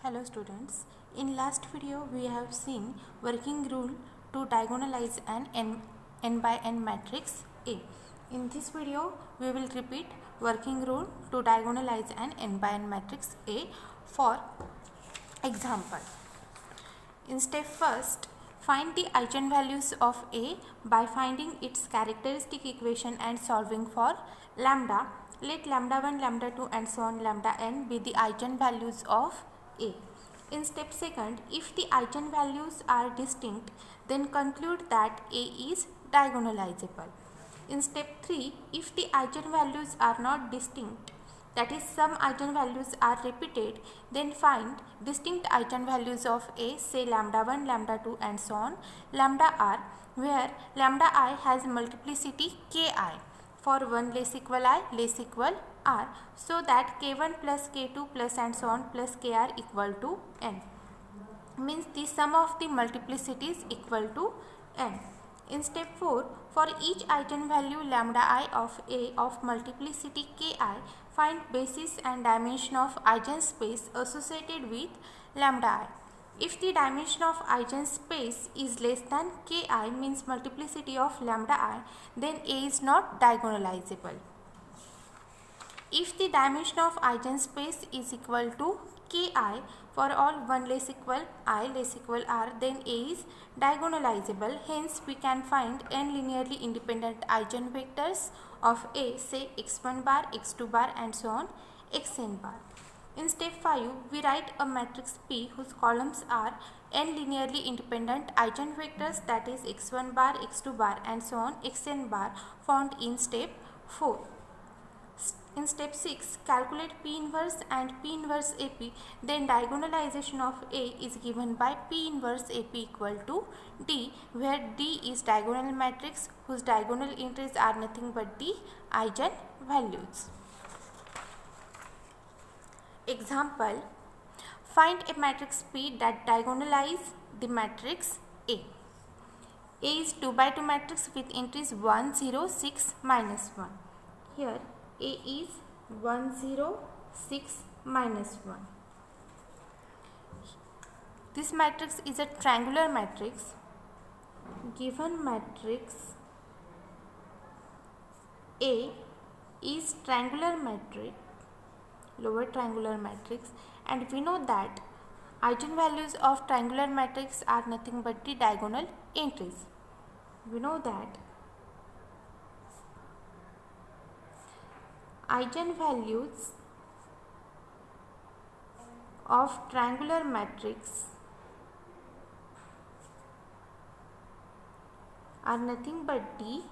Hello students, in last video we have seen working rule to diagonalize an n by n matrix A. In this video we will repeat working rule to diagonalize an n by n matrix A for example. In step first, find the eigenvalues of A by finding its characteristic equation and solving for lambda. Let lambda 1, lambda 2 and so on lambda n be the eigenvalues of A. In step second, if the eigenvalues are distinct, then conclude that A is diagonalizable. In step 3, if the eigenvalues are not distinct, that is some eigenvalues are repeated, then find distinct eigenvalues of A, say lambda 1, lambda 2 and so on, lambda r, where lambda I has multiplicity ki for 1 less equal I less equal r, so that k1 plus k2 plus and so on plus kr equal to n, means the sum of the multiplicities equal to n. In step 4, for each eigenvalue lambda I of A of multiplicity ki, find basis and dimension of eigenspace associated with lambda I. If the dimension of eigenspace is less than ki, means multiplicity of lambda I, then A is not diagonalizable. If the dimension of eigenspace is equal to ki for all 1 less equal I less equal r, then A is diagonalizable. Hence we can find n linearly independent eigenvectors of A, say x1 bar, x2 bar and so on xn bar. In step 5, we write a matrix P whose columns are n linearly independent eigenvectors, that is x1 bar, x2 bar and so on xn bar, found in step 4. In step 6, calculate P inverse and P inverse AP, then diagonalization of A is given by P inverse AP equal to D, where D is diagonal matrix whose diagonal entries are nothing but the eigenvalues. Example, find a matrix P that diagonalizes the matrix A. A is 2 by 2 matrix with entries 1, 0, 6, minus 1. Here A is 1, 0, 6, minus 1. This matrix is a triangular matrix. Given matrix A is triangular matrix, lower triangular matrix, and we know that eigenvalues of triangular matrix are nothing but the diagonal entries. We know that eigenvalues of triangular matrix are nothing but the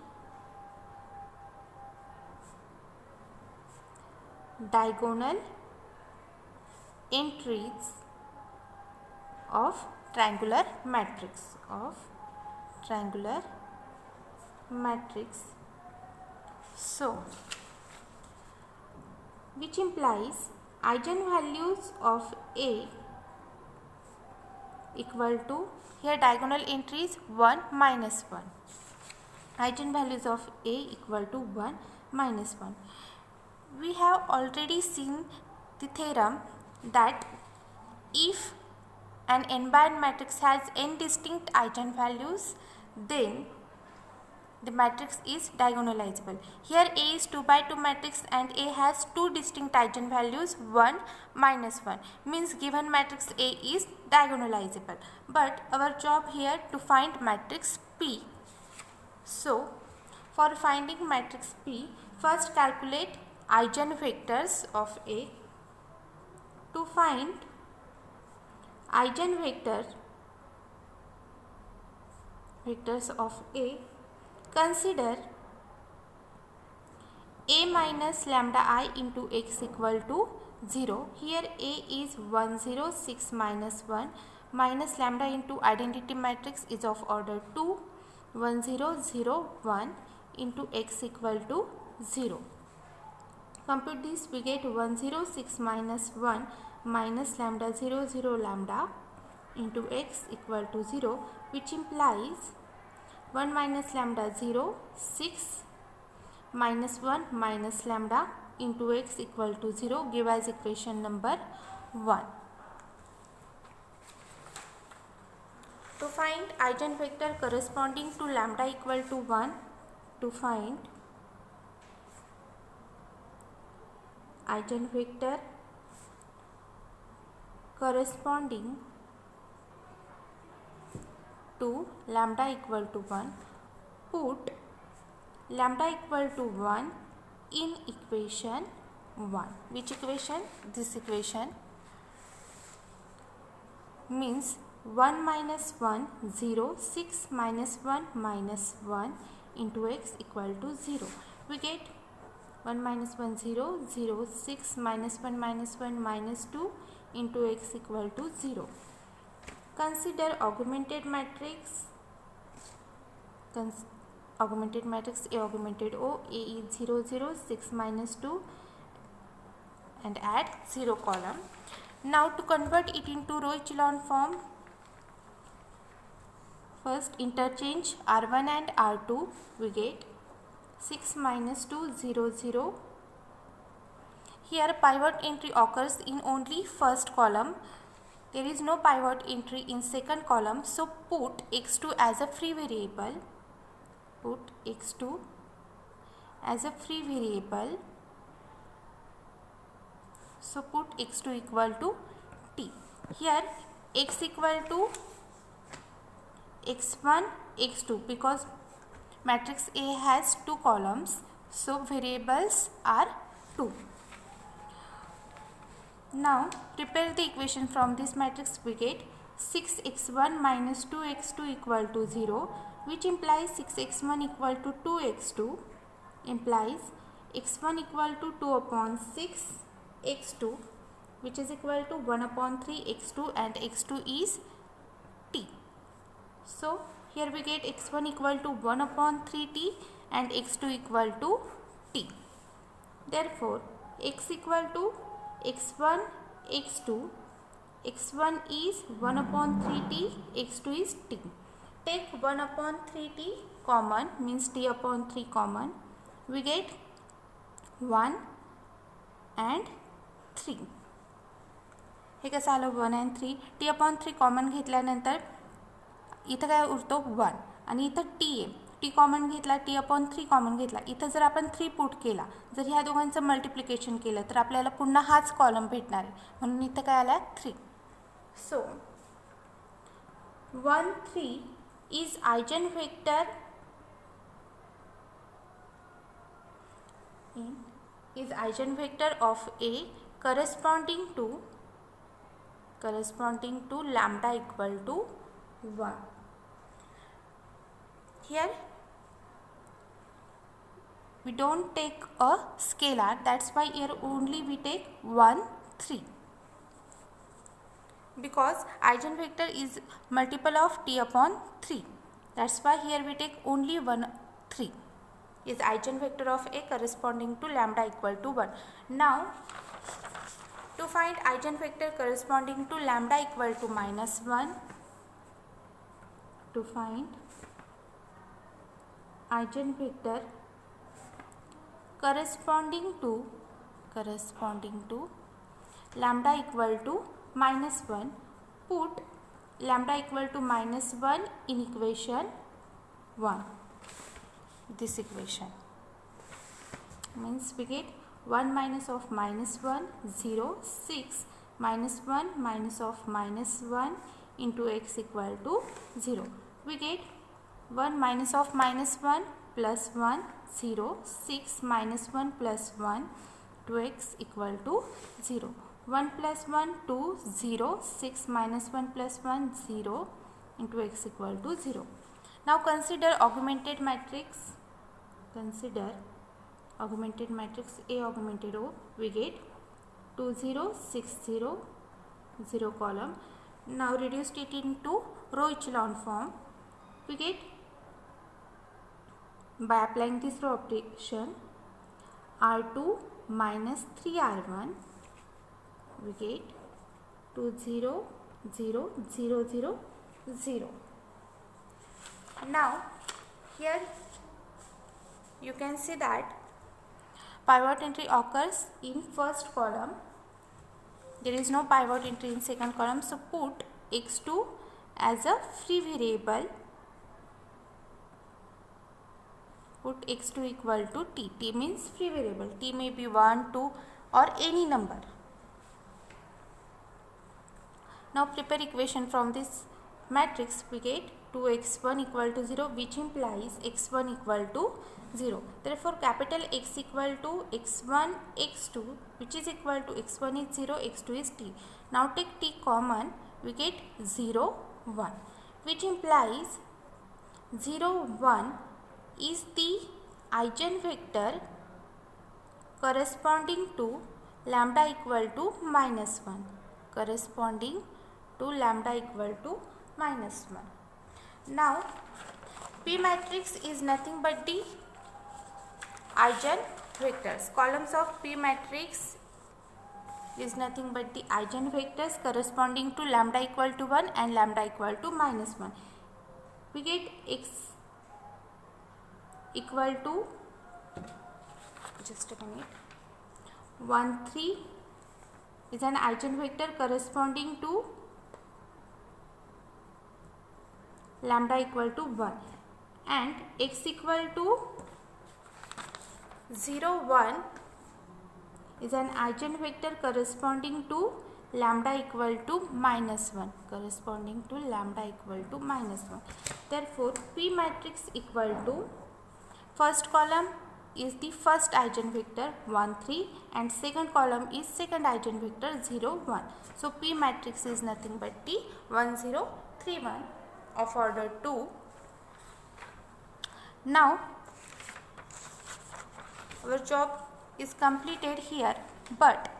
diagonal entries of triangular matrix So which implies eigenvalues of A equal to, here diagonal entries 1 minus 1, eigenvalues of A equal to 1 minus 1. We have already seen the theorem that if an n by n matrix has n distinct eigenvalues, then the matrix is diagonalizable. Here A is 2 by 2 matrix and A has two distinct eigenvalues 1 minus 1, means given matrix A is diagonalizable. But our job here to find matrix P. So for finding matrix P, first calculate eigenvectors of A. To find eigenvectors of A, consider A minus lambda I into x equal to 0. Here A is 1, 0, 6, minus 1, minus lambda into identity matrix is of order 2, 1, 0, 0, 1 into x equal to 0. Compute this, we get 1, 0, 6, minus 1 minus lambda 0, 0 lambda into x equal to 0, which implies 1 minus lambda 0, 6 minus 1 minus lambda into x equal to 0, give as equation number 1. To find eigenvector corresponding to lambda equal to 1, to find eigenvector corresponding to lambda equal to 1, put lambda equal to 1 in equation 1. Which equation? This equation. Means 1 minus 1 0, 6 minus 1 minus 1 into x equal to 0. We get 1 minus 1 0, 0, 6 minus 1 minus 1 minus 2 into x equal to 0. Consider augmented matrix. Augmented matrix A augmented O. A is 0 0, 6 minus 2 and add 0 column. Now to convert it into row echelon form, first interchange R1 and R2. We get 6 minus 2 0 0. Here pivot entry occurs in only first column. There is no pivot entry in second column, so put x2 as a free variable. Put x2 as a free variable. So put x2 equal to t. Here x equal to x1, x2, because matrix A has 2 columns, so variables are 2. Now prepare the equation from this matrix. We get 6x1 minus 2x2 equal to 0, which implies 6x1 equal to 2x2, implies x1 equal to 2 upon 6 x2, which is equal to 1 upon 3 x2, and x2 is t. So here we get x1 equal to 1 upon 3t and x2 equal to t. Therefore x equal to x1 x2, x1 is 1 upon 3t, x2 is t. Take 1 upon 3t common, means t upon 3 common. We get 1 and 3. हे कसं आलं 1 and 3. t upon 3 common घेतल्यानंतर इथं काय उरतो 1 आणि इथं t आहे. t common घेतला, t upon 3 common घेतला. इथं जर आपण 3 पुट केला, जर ह्या दोघांचं मल्टिप्लिकेशन केलं तर आपल्याला पुन्हा हाच कॉलम भेटणार आहे, म्हणून इथं काय आला 3. सो 1 3 is eigenvector of A corresponding to lambda equal to 1. Here we don't take a scalar, that's why here only we take 1 3, because eigenvector is multiple of t upon 3. That's why here we take only 1 3 is eigenvector of A corresponding to lambda equal to 1. Now to find eigenvector corresponding to lambda equal to -1, to find eigenvector corresponding to lambda equal to -1, put lambda equal to -1 in equation 1. This equation means we get 1 minus of -1 0, 6 minus 1 minus of -1 into x equal to 0. We get 1 minus of -1 plus 1 0, 6 minus 1 plus 1 to x equal to 0. 1 plus 1 2 0, 6 minus 1 plus 1 0 into x equal to 0. Now consider augmented matrix. Consider augmented matrix A augmented O. We get 2 0 6 0 0 column. Now reduced it into row echelon form. We get, by applying this row operation, R2 minus 3R1, we get 2 0 0 0 0 0. Now here you can see that pivot entry occurs in first column. There is no pivot entry in second column, so put x2 as a free variable, put x2 equal to t. T means free variable. T may be 1, 2 or any number. Now prepare equation from this matrix. We get 2x1 equal to 0, which implies x1 equal to 0. Therefore capital X equal to x1 x2, which is equal to x1 is 0, x2 is t. Now take t common, we get 0 1, which implies 0 1 is the eigenvector corresponding to lambda equal to minus 1, corresponding to lambda equal to minus 1. Now P matrix is nothing but the eigenvectors. Columns of P matrix is nothing but the eigenvectors corresponding to lambda equal to 1 and lambda equal to minus 1. We get x equal to, just a minute, 1 3 is an eigenvector corresponding to lambda equal to 1, and x equal to 0 1 is an eigenvector corresponding to lambda equal to minus 1, corresponding to lambda equal to minus 1. Therefore P matrix equal to, first column is the first eigenvector 1 3 and second column is second eigenvector 0 1. So P matrix is nothing but the 1 0 3 1 of order 2. Now our job is completed here, but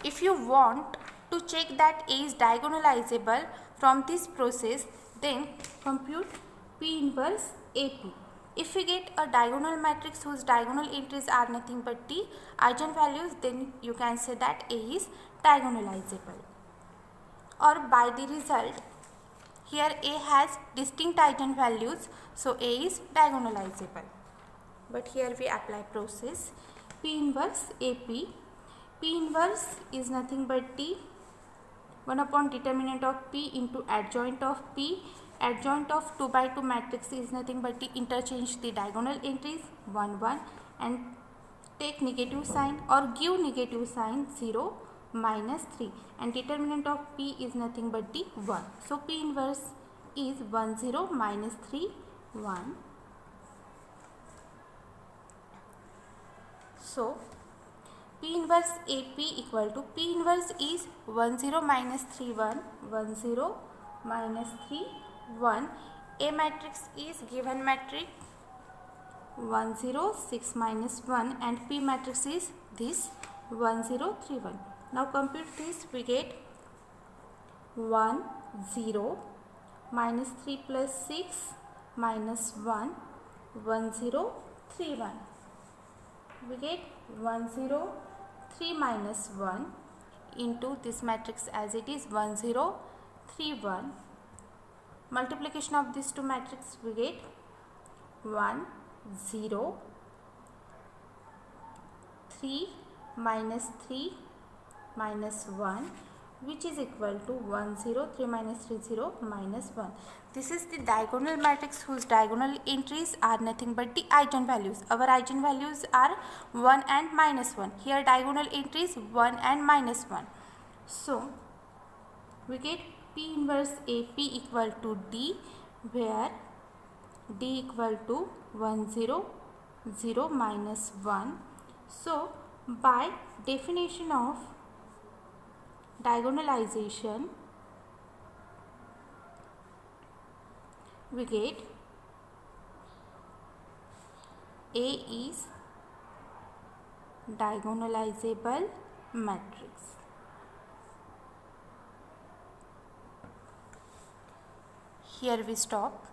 if you want to check that A is diagonalizable from this process, then compute P inverse AP. If we get a diagonal matrix whose diagonal entries are nothing but the eigenvalues, then you can say that A is diagonalizable. Or by the result, here A has distinct eigenvalues, so A is diagonalizable. But here we apply process P inverse AP. P inverse is nothing but the 1 upon determinant of P into adjoint of P. Adjoint of 2 by 2 matrix is nothing but the interchange the diagonal entries 1 1 and take negative sign or give negative sign 0 minus 3, and determinant of P is nothing but the 1. So P inverse is 1 0 minus 3 1. So P inverse AP equal to, P inverse is 1 0 minus 3 1, 1 0 minus 3 1. A matrix is given matrix 1 0 6 minus 1 and P matrix is this 1 0 3 1. Now compute this, we get 1 0 minus 3 plus 6 minus 1 1 0 3 1. We get 1 0 3 minus 1 into this matrix as it is 1 0 3 1. Multiplication of these two matrices, we get 1 0 3 minus 3 minus 1, which is equal to 1 0 3 minus 3 0 minus 1. This is the diagonal matrix whose diagonal entries are nothing but the eigenvalues. Our eigenvalues are 1 and minus 1. Here diagonal entries 1 and minus 1. So we get P inverse AP equal to D, where D equal to 1 0 0 minus 1. So by definition of diagonalization, we get A is diagonalizable matrix. Here we stop.